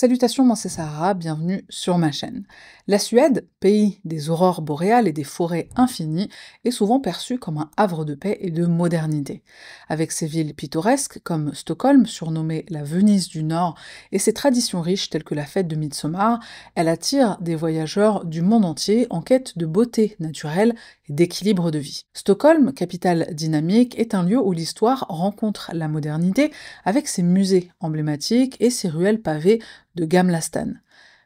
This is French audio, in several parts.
Salutations, moi c'est Sarah, bienvenue sur ma chaîne. La Suède, pays des aurores boréales et des forêts infinies, est souvent perçue comme un havre de paix et de modernité. Avec ses villes pittoresques comme Stockholm, surnommée la Venise du Nord, et ses traditions riches telles que la fête de Midsommar, elle attire des voyageurs du monde entier en quête de beauté naturelle et d'équilibre de vie. Stockholm, capitale dynamique, est un lieu où l'histoire rencontre la modernité avec ses musées emblématiques et ses ruelles pavées de Gamla stan.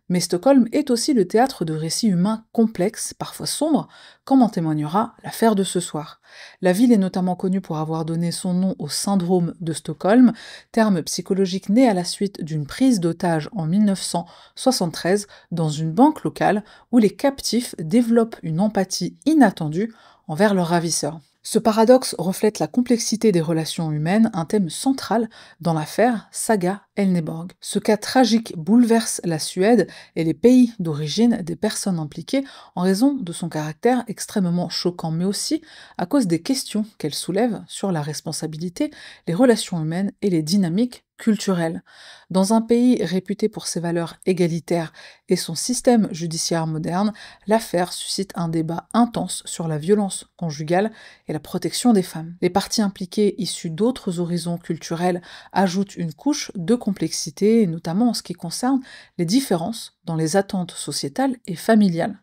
Mais Stockholm est aussi le théâtre de récits humains complexes, parfois sombres, comme en témoignera l'affaire de ce soir. La ville est notamment connue pour avoir donné son nom au syndrome de Stockholm, terme psychologique né à la suite d'une prise d'otage en 1973 dans une banque locale où les captifs développent une empathie inattendue envers leurs ravisseurs. Ce paradoxe reflète la complexité des relations humaines, un thème central dans l'affaire Saga Elneborg. Ce cas tragique bouleverse la Suède et les pays d'origine des personnes impliquées en raison de son caractère extrêmement choquant, mais aussi à cause des questions qu'elle soulève sur la responsabilité, les relations humaines et les dynamiques culturelles. Dans un pays réputé pour ses valeurs égalitaires et son système judiciaire moderne, l'affaire suscite un débat intense sur la violence conjugale et la protection des femmes. Les parties impliquées issues d'autres horizons culturels ajoutent une couche de complexité, notamment en ce qui concerne les différences dans les attentes sociétales et familiales.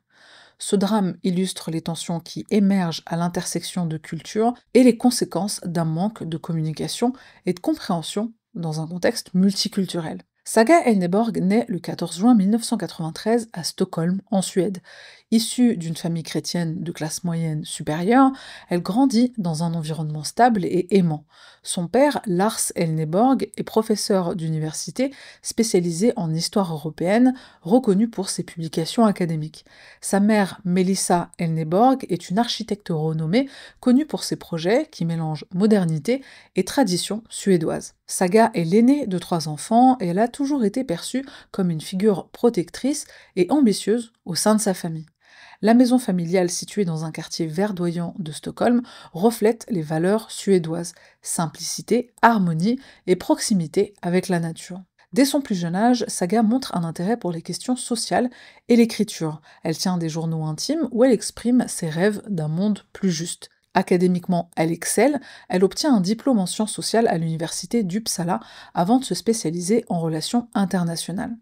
Ce drame illustre les tensions qui émergent à l'intersection de cultures et les conséquences d'un manque de communication et de compréhension dans un contexte multiculturel. Saga Elneborg naît le 14 juin 1993 à Stockholm, en Suède. Issue d'une famille chrétienne de classe moyenne supérieure, elle grandit dans un environnement stable et aimant. Son père, Lars Elneborg, est professeur d'université spécialisé en histoire européenne, reconnu pour ses publications académiques. Sa mère, Melissa Elneborg, est une architecte renommée, connue pour ses projets qui mélangent modernité et tradition suédoise. Saga est l'aînée de 3 enfants et elle a toujours été perçue comme une figure protectrice et ambitieuse au sein de sa famille. La maison familiale située dans un quartier verdoyant de Stockholm reflète les valeurs suédoises, simplicité, harmonie et proximité avec la nature. Dès son plus jeune âge, Saga montre un intérêt pour les questions sociales et l'écriture. Elle tient des journaux intimes où elle exprime ses rêves d'un monde plus juste. Académiquement, elle excelle, elle obtient un diplôme en sciences sociales à l'université d'Uppsala avant de se spécialiser en relations internationales.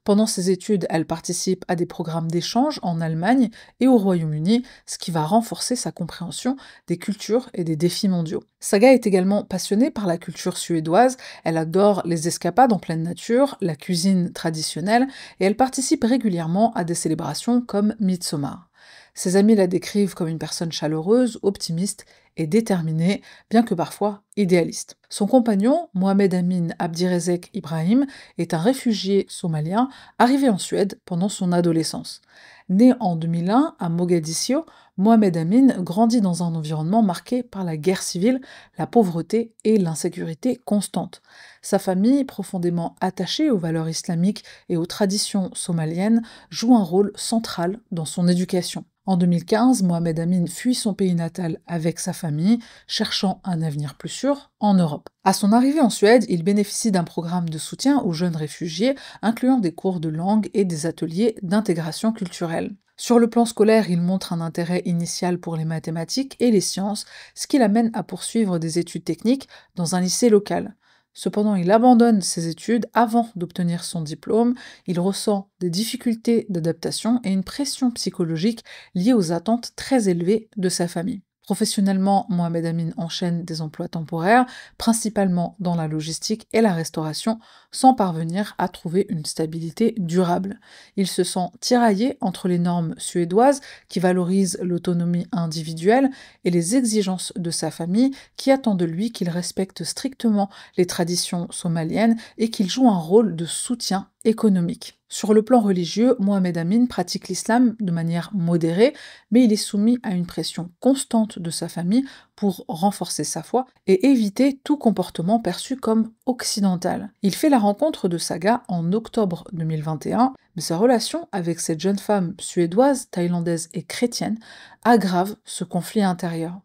Pendant ses études, elle participe à des programmes d'échange en Allemagne et au Royaume-Uni, ce qui va renforcer sa compréhension des cultures et des défis mondiaux. Saga est également passionnée par la culture suédoise, elle adore les escapades en pleine nature, la cuisine traditionnelle, et elle participe régulièrement à des célébrations comme Midsommar. Ses amis la décrivent comme une personne chaleureuse, optimiste et déterminée, bien que parfois idéaliste. Son compagnon, Mohamed Amin Abdirezek Ibrahim, est un réfugié somalien arrivé en Suède pendant son adolescence. Né en 2001 à Mogadiscio, Mohamed Amin grandit dans un environnement marqué par la guerre civile, la pauvreté et l'insécurité constante. Sa famille, profondément attachée aux valeurs islamiques et aux traditions somaliennes, joue un rôle central dans son éducation. En 2015, Mohamed Amin fuit son pays natal avec sa famille, cherchant un avenir plus sûr en Europe. À son arrivée en Suède, il bénéficie d'un programme de soutien aux jeunes réfugiés, incluant des cours de langue et des ateliers d'intégration culturelle. Sur le plan scolaire, il montre un intérêt initial pour les mathématiques et les sciences, ce qui l'amène à poursuivre des études techniques dans un lycée local. Cependant, il abandonne ses études avant d'obtenir son diplôme, il ressent des difficultés d'adaptation et une pression psychologique liée aux attentes très élevées de sa famille. Professionnellement, Mohamed Amin enchaîne des emplois temporaires, principalement dans la logistique et la restauration, sans parvenir à trouver une stabilité durable. Il se sent tiraillé entre les normes suédoises qui valorisent l'autonomie individuelle et les exigences de sa famille qui attend de lui qu'il respecte strictement les traditions somaliennes et qu'il joue un rôle de soutien économique. Sur le plan religieux, Mohamed Amin pratique l'islam de manière modérée, mais il est soumis à une pression constante de sa famille pour renforcer sa foi et éviter tout comportement perçu comme occidental. Il fait la rencontre de Saga en octobre 2021, mais sa relation avec cette jeune femme suédoise, thaïlandaise et chrétienne aggrave ce conflit intérieur.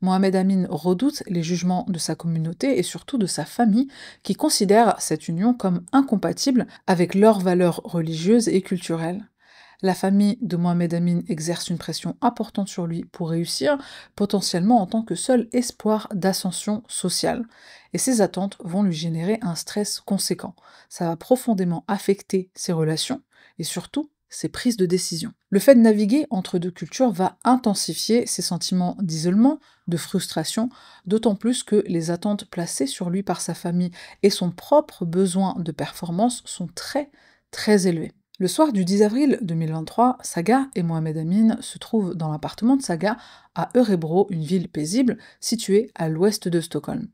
Mohamed Amin redoute les jugements de sa communauté et surtout de sa famille, qui considère cette union comme incompatible avec leurs valeurs religieuses et culturelles. La famille de Mohamed Amin exerce une pression importante sur lui pour réussir, potentiellement en tant que seul espoir d'ascension sociale. Et ces attentes vont lui générer un stress conséquent. Ça va profondément affecter ses relations et surtout ses prises de décision. Le fait de naviguer entre deux cultures va intensifier ses sentiments d'isolement, de frustration, d'autant plus que les attentes placées sur lui par sa famille et son propre besoin de performance sont très, très élevés. Le soir du 10 avril 2023, Saga et Mohamed Amin se trouvent dans l'appartement de Saga à Örebro, une ville paisible située à l'ouest de Stockholm.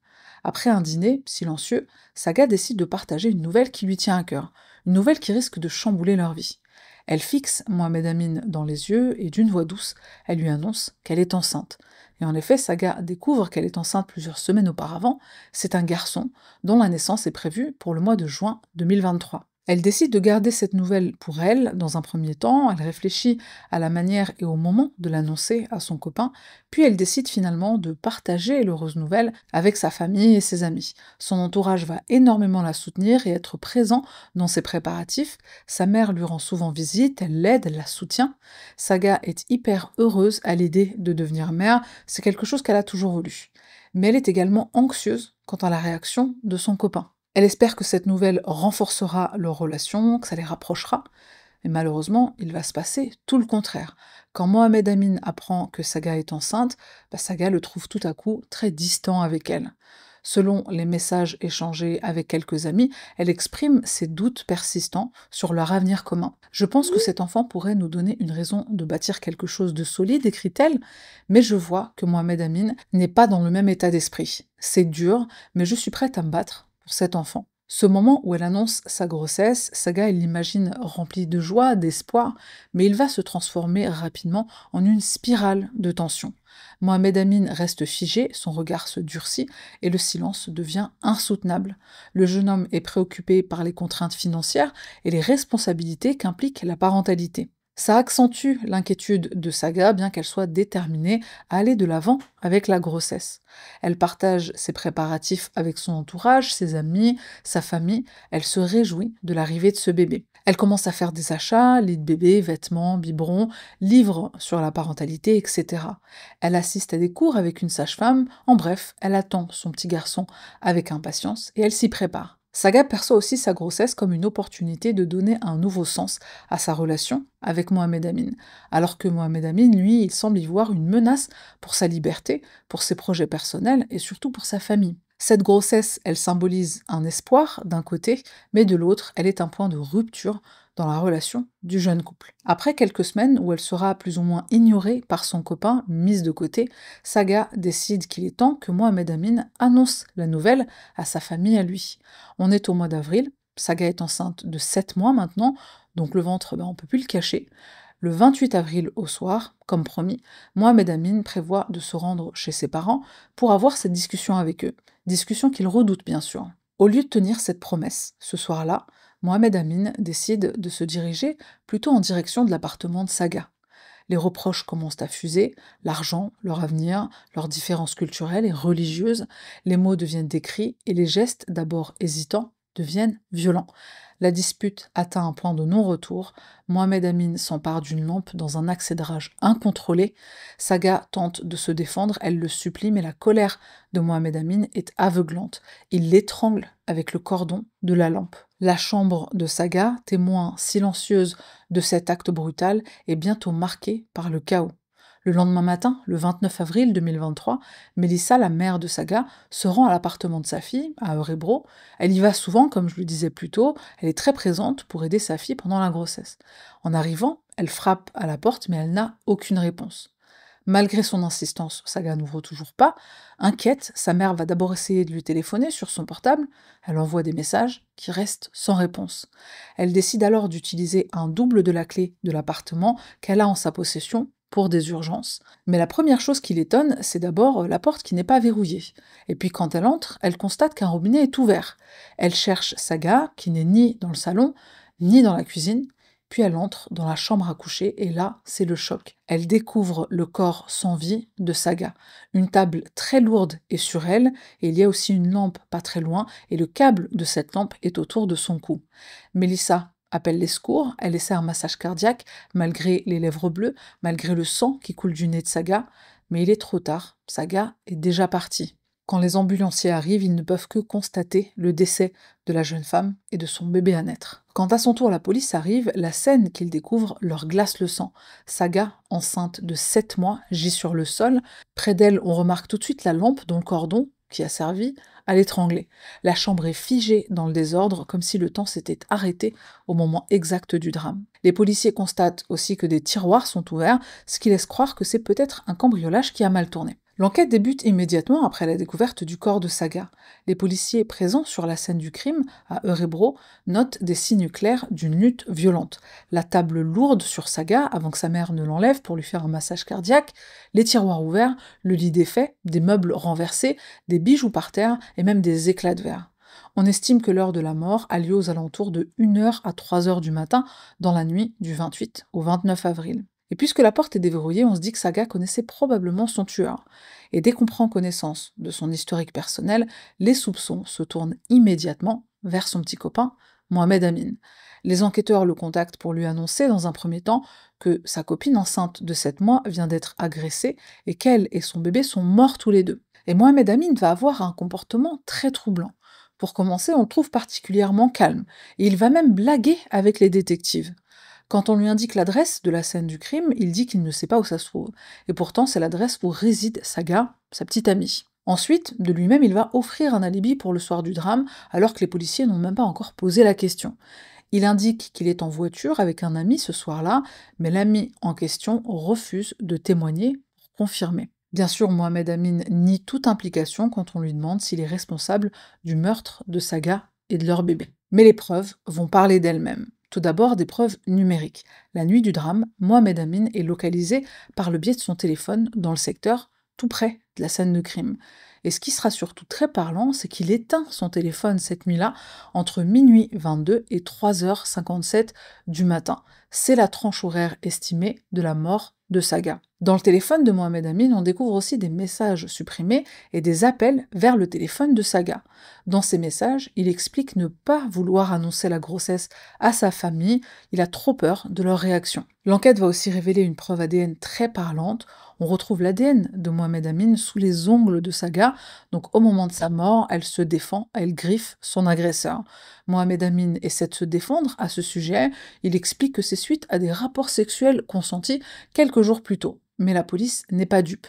Après un dîner silencieux, Saga décide de partager une nouvelle qui lui tient à cœur, une nouvelle qui risque de chambouler leur vie. Elle fixe Mohamed Amin dans les yeux et d'une voix douce, elle lui annonce qu'elle est enceinte. Et en effet, Saga découvre qu'elle est enceinte plusieurs semaines auparavant. C'est un garçon dont la naissance est prévue pour le mois de juin 2023. Elle décide de garder cette nouvelle pour elle dans un premier temps, elle réfléchit à la manière et au moment de l'annoncer à son copain, puis elle décide finalement de partager l'heureuse nouvelle avec sa famille et ses amis. Son entourage va énormément la soutenir et être présent dans ses préparatifs. Sa mère lui rend souvent visite, elle l'aide, elle la soutient. Saga est hyper heureuse à l'idée de devenir mère, c'est quelque chose qu'elle a toujours voulu. Mais elle est également anxieuse quant à la réaction de son copain. Elle espère que cette nouvelle renforcera leur relation, que ça les rapprochera, mais malheureusement, il va se passer tout le contraire. Quand Mohamed Amin apprend que Saga est enceinte, Saga le trouve tout à coup très distant avec elle. Selon les messages échangés avec quelques amis, elle exprime ses doutes persistants sur leur avenir commun. Je pense que cet enfant pourrait nous donner une raison de bâtir quelque chose de solide, écrit-elle, mais je vois que Mohamed Amin n'est pas dans le même état d'esprit. C'est dur, mais je suis prête à me battre pour cet enfant. Ce moment où elle annonce sa grossesse, Saga il l'imagine rempli de joie, d'espoir, mais il va se transformer rapidement en une spirale de tension. Mohamed Amin reste figé, son regard se durcit et le silence devient insoutenable. Le jeune homme est préoccupé par les contraintes financières et les responsabilités qu'implique la parentalité. Ça accentue l'inquiétude de Saga, bien qu'elle soit déterminée à aller de l'avant avec la grossesse. Elle partage ses préparatifs avec son entourage, ses amis, sa famille. Elle se réjouit de l'arrivée de ce bébé. Elle commence à faire des achats, lits de bébé, vêtements, biberons, livres sur la parentalité, etc. Elle assiste à des cours avec une sage-femme. En bref, elle attend son petit garçon avec impatience et elle s'y prépare. Saga perçoit aussi sa grossesse comme une opportunité de donner un nouveau sens à sa relation avec Mohamed Amin, alors que Mohamed Amin, lui, il semble y voir une menace pour sa liberté, pour ses projets personnels et surtout pour sa famille. Cette grossesse, elle symbolise un espoir d'un côté, mais de l'autre, elle est un point de rupture dans la relation du jeune couple. Après quelques semaines où elle sera plus ou moins ignorée par son copain, mise de côté, Saga décide qu'il est temps que Mohamed Amin annonce la nouvelle à sa famille à lui. On est au mois d'avril, Saga est enceinte de 7 mois maintenant, donc le ventre, on peut plus le cacher. Le 28 avril au soir, comme promis, Mohamed Amin prévoit de se rendre chez ses parents pour avoir cette discussion avec eux, discussion qu'il redoute bien sûr. Au lieu de tenir cette promesse, ce soir-là, Mohamed Amin décide de se diriger plutôt en direction de l'appartement de Saga. Les reproches commencent à fuser, l'argent, leur avenir, leurs différences culturelles et religieuses, les mots deviennent des cris et les gestes, d'abord hésitants, deviennent violents. La dispute atteint un point de non-retour, Mohamed Amin s'empare d'une lampe dans un accès de rage incontrôlé, Saga tente de se défendre, elle le supplie, mais la colère de Mohamed Amin est aveuglante, il l'étrangle avec le cordon de la lampe. La chambre de Saga, témoin silencieuse de cet acte brutal, est bientôt marquée par le chaos. Le lendemain matin, le 29 avril 2023, Mélissa, la mère de Saga, se rend à l'appartement de sa fille, à Örebro. Elle y va souvent, comme je le disais plus tôt, elle est très présente pour aider sa fille pendant la grossesse. En arrivant, elle frappe à la porte, mais elle n'a aucune réponse. Malgré son insistance, Saga n'ouvre toujours pas. Inquiète, sa mère va d'abord essayer de lui téléphoner sur son portable. Elle envoie des messages qui restent sans réponse. Elle décide alors d'utiliser un double de la clé de l'appartement qu'elle a en sa possession pour des urgences. Mais la première chose qui l'étonne, c'est d'abord la porte qui n'est pas verrouillée. Et puis quand elle entre, elle constate qu'un robinet est ouvert. Elle cherche Saga, qui n'est ni dans le salon, ni dans la cuisine. puis elle entre dans la chambre à coucher, et là, c'est le choc. Elle découvre le corps sans vie de Saga. Une table très lourde est sur elle, et il y a aussi une lampe pas très loin, et le câble de cette lampe est autour de son cou. Mélissa appelle les secours, elle essaie un massage cardiaque, malgré les lèvres bleues, malgré le sang qui coule du nez de Saga, mais il est trop tard, Saga est déjà partie. Quand les ambulanciers arrivent, ils ne peuvent que constater le décès de la jeune femme et de son bébé à naître. Quand à son tour la police arrive, la scène qu'ils découvrent leur glace le sang. Saga, enceinte de 7 mois, gît sur le sol. Près d'elle, on remarque tout de suite la lampe dont le cordon, qui a servi, à l'étrangler. La chambre est figée dans le désordre, comme si le temps s'était arrêté au moment exact du drame. Les policiers constatent aussi que des tiroirs sont ouverts, ce qui laisse croire que c'est peut-être un cambriolage qui a mal tourné. L'enquête débute immédiatement après la découverte du corps de Saga. Les policiers présents sur la scène du crime, à Örebro, notent des signes clairs d'une lutte violente. La table lourde sur Saga, avant que sa mère ne l'enlève pour lui faire un massage cardiaque, les tiroirs ouverts, le lit défait, des meubles renversés, des bijoux par terre et même des éclats de verre. On estime que l'heure de la mort a lieu aux alentours de 1h à 3h du matin, dans la nuit du 28 au 29 avril. Et puisque la porte est déverrouillée, on se dit que Saga connaissait probablement son tueur. Et dès qu'on prend connaissance de son historique personnel, les soupçons se tournent immédiatement vers son petit copain, Mohamed Amin. Les enquêteurs le contactent pour lui annoncer, dans un premier temps, que sa copine enceinte de 7 mois vient d'être agressée et qu'elle et son bébé sont morts tous les deux. Et Mohamed Amin va avoir un comportement très troublant. Pour commencer, on le trouve particulièrement calme, et il va même blaguer avec les détectives. Quand on lui indique l'adresse de la scène du crime, il dit qu'il ne sait pas où ça se trouve. Et pourtant, c'est l'adresse où réside Saga, sa petite amie. Ensuite, de lui-même, il va offrir un alibi pour le soir du drame, alors que les policiers n'ont même pas encore posé la question. Il indique qu'il est en voiture avec un ami ce soir-là, mais l'ami en question refuse de témoigner pour confirmer. Bien sûr, Mohamed Amin nie toute implication quand on lui demande s'il est responsable du meurtre de Saga et de leur bébé. Mais les preuves vont parler d'elles-mêmes. Tout d'abord, des preuves numériques. La nuit du drame, Mohamed Amin est localisé par le biais de son téléphone dans le secteur tout près de la scène de crime. Et ce qui sera surtout très parlant, c'est qu'il éteint son téléphone cette nuit-là entre minuit 22 et 3h57 du matin. C'est la tranche horaire estimée de la mort de Saga. Dans le téléphone de Mohamed Amin, on découvre aussi des messages supprimés et des appels vers le téléphone de Saga. Dans ces messages, il explique ne pas vouloir annoncer la grossesse à sa famille, il a trop peur de leur réaction. L'enquête va aussi révéler une preuve ADN très parlante. On retrouve l'ADN de Mohamed Amin sous les ongles de Saga, donc au moment de sa mort, elle se défend, elle griffe son agresseur. Mohamed Amin essaie de se défendre à ce sujet, il explique que c'est suite à des rapports sexuels consentis quelques jours plus tôt. Mais la police n'est pas dupe.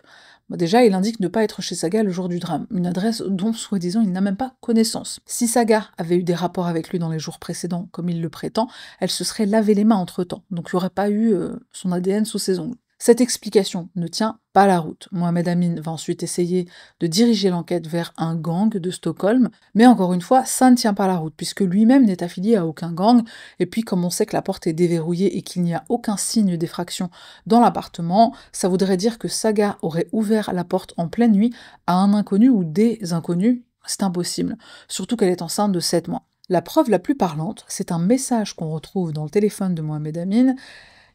Déjà, il indique ne pas être chez Saga le jour du drame, une adresse dont, soi-disant, il n'a même pas connaissance. Si Saga avait eu des rapports avec lui dans les jours précédents, comme il le prétend, elle se serait lavé les mains entre-temps, donc il n'y aurait pas eu son ADN sous ses ongles. Cette explication ne tient pas la route. Mohamed Amin va ensuite essayer de diriger l'enquête vers un gang de Stockholm, mais encore une fois, ça ne tient pas la route, puisque lui-même n'est affilié à aucun gang, et puis comme on sait que la porte est déverrouillée et qu'il n'y a aucun signe d'effraction dans l'appartement, ça voudrait dire que Saga aurait ouvert la porte en pleine nuit à un inconnu ou des inconnus. C'est impossible, surtout qu'elle est enceinte de 7 mois. La preuve la plus parlante, c'est un message qu'on retrouve dans le téléphone de Mohamed Amin.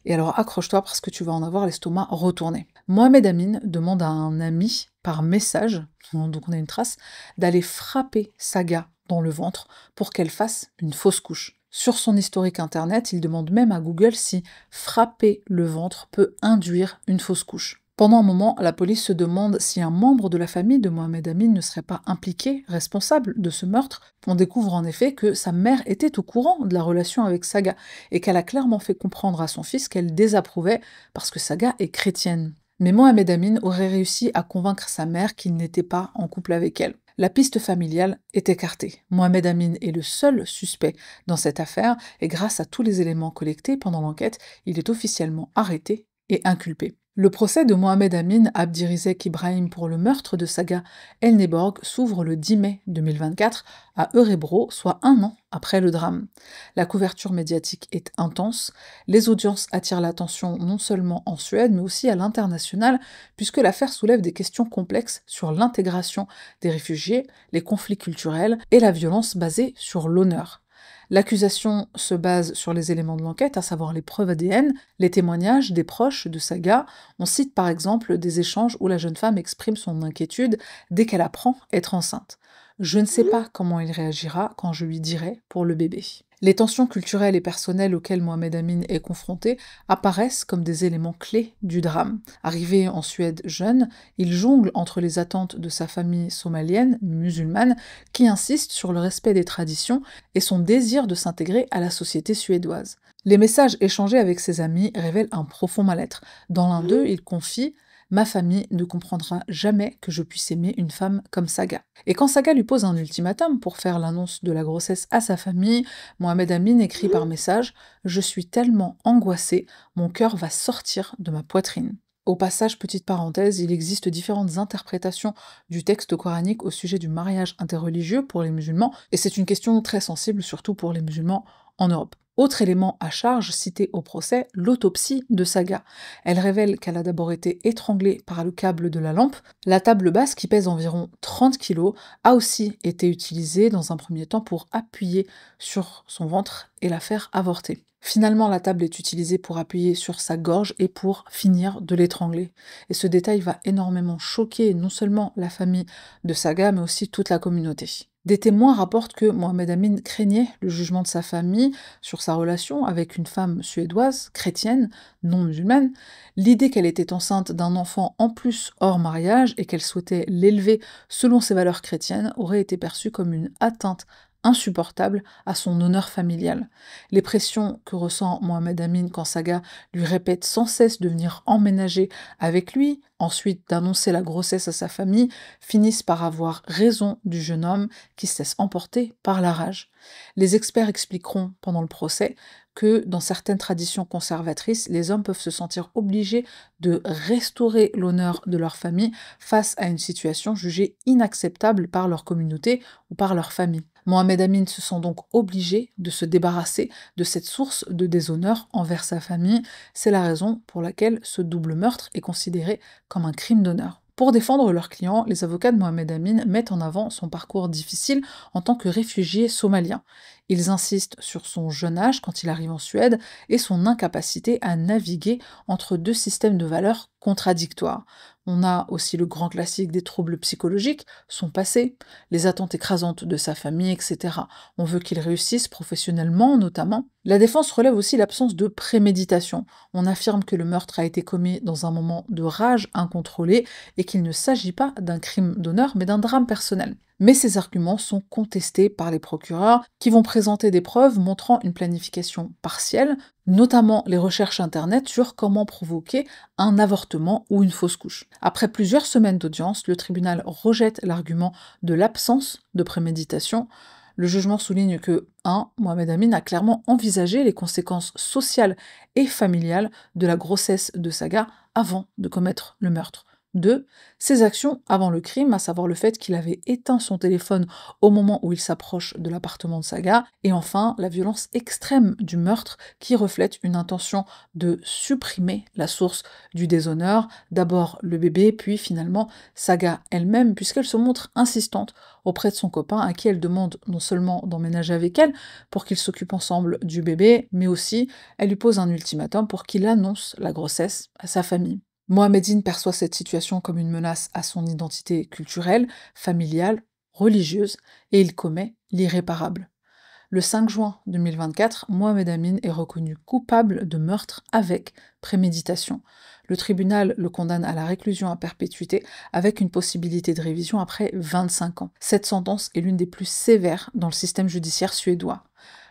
Et alors accroche-toi parce que tu vas en avoir l'estomac retourné. Mohamed Amin demande à un ami, par message, donc on a une trace, d'aller frapper Saga dans le ventre pour qu'elle fasse une fausse couche. Sur son historique internet, il demande même à Google si frapper le ventre peut induire une fausse couche. Pendant un moment, la police se demande si un membre de la famille de Mohamed Amin ne serait pas impliqué, responsable de ce meurtre. On découvre en effet que sa mère était au courant de la relation avec Saga et qu'elle a clairement fait comprendre à son fils qu'elle désapprouvait parce que Saga est chrétienne. Mais Mohamed Amin aurait réussi à convaincre sa mère qu'il n'était pas en couple avec elle. La piste familiale est écartée. Mohamed Amin est le seul suspect dans cette affaire et grâce à tous les éléments collectés pendant l'enquête, il est officiellement arrêté et inculpé. Le procès de Mohamed Amin Abdirizek Ibrahim pour le meurtre de Saga Elneborg s'ouvre le 10 mai 2024 à Örebro, soit un an après le drame. La couverture médiatique est intense, les audiences attirent l'attention non seulement en Suède mais aussi à l'international puisque l'affaire soulève des questions complexes sur l'intégration des réfugiés, les conflits culturels et la violence basée sur l'honneur. L'accusation se base sur les éléments de l'enquête, à savoir les preuves ADN, les témoignages des proches de Saga. On cite par exemple des échanges où la jeune femme exprime son inquiétude dès qu'elle apprend être enceinte. Je ne sais pas comment il réagira quand je lui dirai pour le bébé. Les tensions culturelles et personnelles auxquelles Mohamed Amin est confronté apparaissent comme des éléments clés du drame. Arrivé en Suède jeune, il jongle entre les attentes de sa famille somalienne, musulmane, qui insiste sur le respect des traditions, et son désir de s'intégrer à la société suédoise. Les messages échangés avec ses amis révèlent un profond mal-être. Dans l'un d'eux, il confie: ma famille ne comprendra jamais que je puisse aimer une femme comme Saga. Et quand Saga lui pose un ultimatum pour faire l'annonce de la grossesse à sa famille, Mohamed Amin écrit par message: je suis tellement angoissé, mon cœur va sortir de ma poitrine. Au passage, petite parenthèse, il existe différentes interprétations du texte coranique au sujet du mariage interreligieux pour les musulmans, et c'est une question très sensible, surtout pour les musulmans en Europe. Autre élément à charge cité au procès, l'autopsie de Saga. Elle révèle qu'elle a d'abord été étranglée par le câble de la lampe. La table basse, qui pèse environ 30 kg, a aussi été utilisée dans un premier temps pour appuyer sur son ventre et la faire avorter. Finalement, la table est utilisée pour appuyer sur sa gorge et pour finir de l'étrangler. Et ce détail va énormément choquer non seulement la famille de Saga, mais aussi toute la communauté. Des témoins rapportent que Mohamed Amin craignait le jugement de sa famille sur sa relation avec une femme suédoise, chrétienne, non musulmane. L'idée qu'elle était enceinte d'un enfant en plus hors mariage et qu'elle souhaitait l'élever selon ses valeurs chrétiennes aurait été perçue comme une atteinte insupportable à son honneur familial. Les pressions que ressent Mohamed Amin quand Saga lui répète sans cesse de venir emménager avec lui, ensuite d'annoncer la grossesse à sa famille, finissent par avoir raison du jeune homme qui se laisse emporter par la rage. Les experts expliqueront pendant le procès que dans certaines traditions conservatrices, les hommes peuvent se sentir obligés de restaurer l'honneur de leur famille face à une situation jugée inacceptable par leur communauté ou par leur famille. Mohamed Amin se sent donc obligé de se débarrasser de cette source de déshonneur envers sa famille. C'est la raison pour laquelle ce double meurtre est considéré comme un crime d'honneur. Pour défendre leurs clients, les avocats de Mohamed Amin mettent en avant son parcours difficile en tant que réfugié somalien. Ils insistent sur son jeune âge quand il arrive en Suède et son incapacité à naviguer entre deux systèmes de valeurs contradictoires. On a aussi le grand classique des troubles psychologiques, son passé, les attentes écrasantes de sa famille, etc. On veut qu'il réussisse professionnellement, notamment. La défense relève aussi l'absence de préméditation. On affirme que le meurtre a été commis dans un moment de rage incontrôlée et qu'il ne s'agit pas d'un crime d'honneur, mais d'un drame personnel. Mais ces arguments sont contestés par les procureurs qui vont présenter des preuves montrant une planification partielle, notamment les recherches internet sur comment provoquer un avortement ou une fausse couche. Après plusieurs semaines d'audience, le tribunal rejette l'argument de l'absence de préméditation. Le jugement souligne que 1. Mohamed Amin a clairement envisagé les conséquences sociales et familiales de la grossesse de Saga avant de commettre le meurtre. 2. Ses actions avant le crime, à savoir le fait qu'il avait éteint son téléphone au moment où il s'approche de l'appartement de Saga, et enfin la violence extrême du meurtre qui reflète une intention de supprimer la source du déshonneur, d'abord le bébé, puis finalement Saga elle-même, puisqu'elle se montre insistante auprès de son copain à qui elle demande non seulement d'emménager avec elle pour qu'ils s'occupent ensemble du bébé, mais aussi elle lui pose un ultimatum pour qu'il annonce la grossesse à sa famille. Mohamedine perçoit cette situation comme une menace à son identité culturelle, familiale, religieuse, et il commet l'irréparable. Le 5 juin 2024, Mohamed Amin est reconnu coupable de meurtre avec préméditation. Le tribunal le condamne à la réclusion à perpétuité avec une possibilité de révision après 25 ans. Cette sentence est l'une des plus sévères dans le système judiciaire suédois.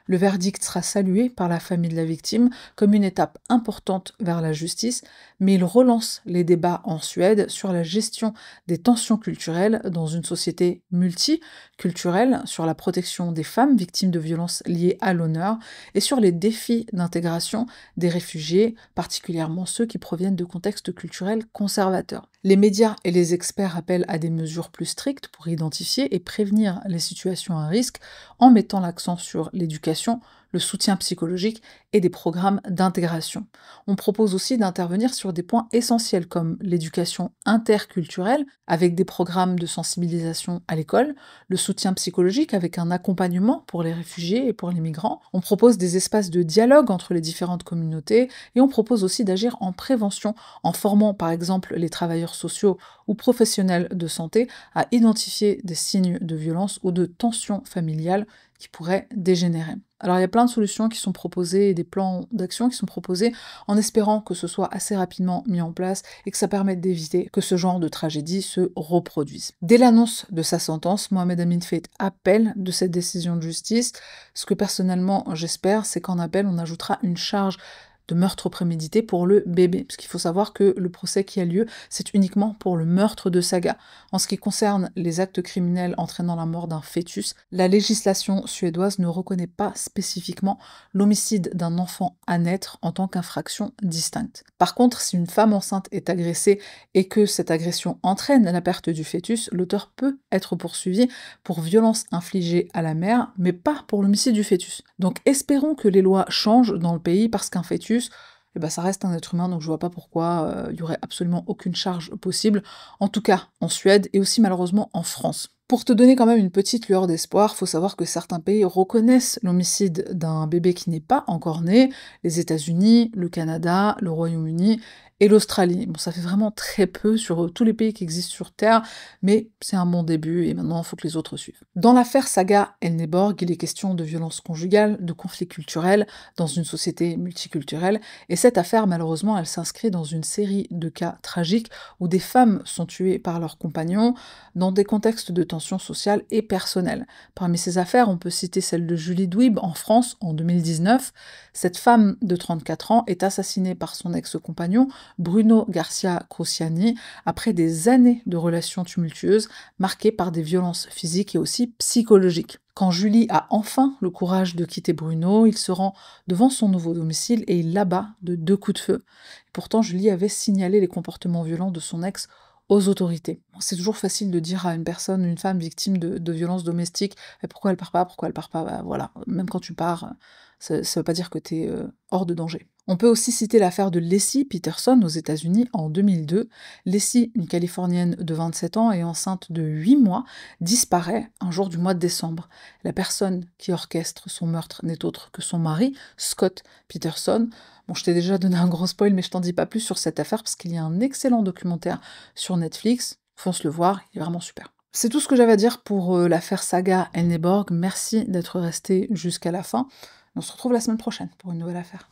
Le verdict sera salué par la famille de la victime comme une étape importante vers la justice, mais il relance les débats en Suède sur la gestion des tensions culturelles dans une société multiculturelle, sur la protection des femmes victimes de violences liées à l'honneur et sur les défis d'intégration des réfugiés, particulièrement ceux qui proviennent de contextes culturels conservateurs. Les médias et les experts appellent à des mesures plus strictes pour identifier et prévenir les situations à risque en mettant l'accent sur l'éducation, le soutien psychologique et des programmes d'intégration. On propose aussi d'intervenir sur des points essentiels comme l'éducation interculturelle, avec des programmes de sensibilisation à l'école, le soutien psychologique avec un accompagnement pour les réfugiés et pour les migrants. On propose des espaces de dialogue entre les différentes communautés et on propose aussi d'agir en prévention en formant par exemple les travailleurs sociaux ou professionnels de santé à identifier des signes de violence ou de tension familiale qui pourraient dégénérer. Alors il y a plein de solutions qui sont proposées et des plans d'action qui sont proposés en espérant que ce soit assez rapidement mis en place et que ça permette d'éviter que ce genre de tragédie se reproduise. Dès l'annonce de sa sentence, Mohamed Amin fait appel de cette décision de justice. Ce que personnellement j'espère, c'est qu'en appel on ajoutera une charge de meurtre prémédité pour le bébé, parce qu'il faut savoir que le procès qui a lieu, c'est uniquement pour le meurtre de Saga. En ce qui concerne les actes criminels entraînant la mort d'un fœtus, la législation suédoise ne reconnaît pas spécifiquement l'homicide d'un enfant à naître en tant qu'infraction distincte. Par contre, si une femme enceinte est agressée et que cette agression entraîne la perte du fœtus, l'auteur peut être poursuivi pour violence infligée à la mère, mais pas pour l'homicide du fœtus. Donc espérons que les lois changent dans le pays parce qu'un fœtus eh ben, ça reste un être humain, donc je vois pas pourquoi il y aurait absolument aucune charge possible, en tout cas en Suède et aussi malheureusement en France. Pour te donner quand même une petite lueur d'espoir, faut savoir que certains pays reconnaissent l'homicide d'un bébé qui n'est pas encore né, les États-Unis, le Canada, le Royaume-Uni et l'Australie. Bon, ça fait vraiment très peu sur tous les pays qui existent sur Terre, mais c'est un bon début et maintenant il faut que les autres suivent. Dans l'affaire Saga Elneborg, il est question de violence conjugale, de conflits culturels dans une société multiculturelle, et cette affaire, malheureusement, elle s'inscrit dans une série de cas tragiques où des femmes sont tuées par leurs compagnons dans des contextes de tension sociale et personnelle. Parmi ces affaires, on peut citer celle de Julie Dwib en France en 2019. Cette femme de 34 ans est assassinée par son ex-compagnon Bruno Garcia Cruciani après des années de relations tumultueuses marquées par des violences physiques et aussi psychologiques. Quand Julie a enfin le courage de quitter Bruno, il se rend devant son nouveau domicile et il l'abat de 2 coups de feu. Pourtant, Julie avait signalé les comportements violents de son ex aux autorités. C'est toujours facile de dire à une personne, une femme victime de violences domestiques, pourquoi elle part pas, pourquoi elle part pas, bah, voilà. Même quand tu pars, ça veut pas dire que t'es hors de danger. On peut aussi citer l'affaire de Leslie Peterson aux États-Unis en 2002. Leslie, une Californienne de 27 ans et enceinte de 8 mois, disparaît un jour du mois de décembre. La personne qui orchestre son meurtre n'est autre que son mari, Scott Peterson. Bon, je t'ai déjà donné un gros spoil, mais je t'en dis pas plus sur cette affaire parce qu'il y a un excellent documentaire sur Netflix. Fonce le voir, il est vraiment super. C'est tout ce que j'avais à dire pour l'affaire Saga Elneborg. Merci d'être resté jusqu'à la fin. On se retrouve la semaine prochaine pour une nouvelle affaire.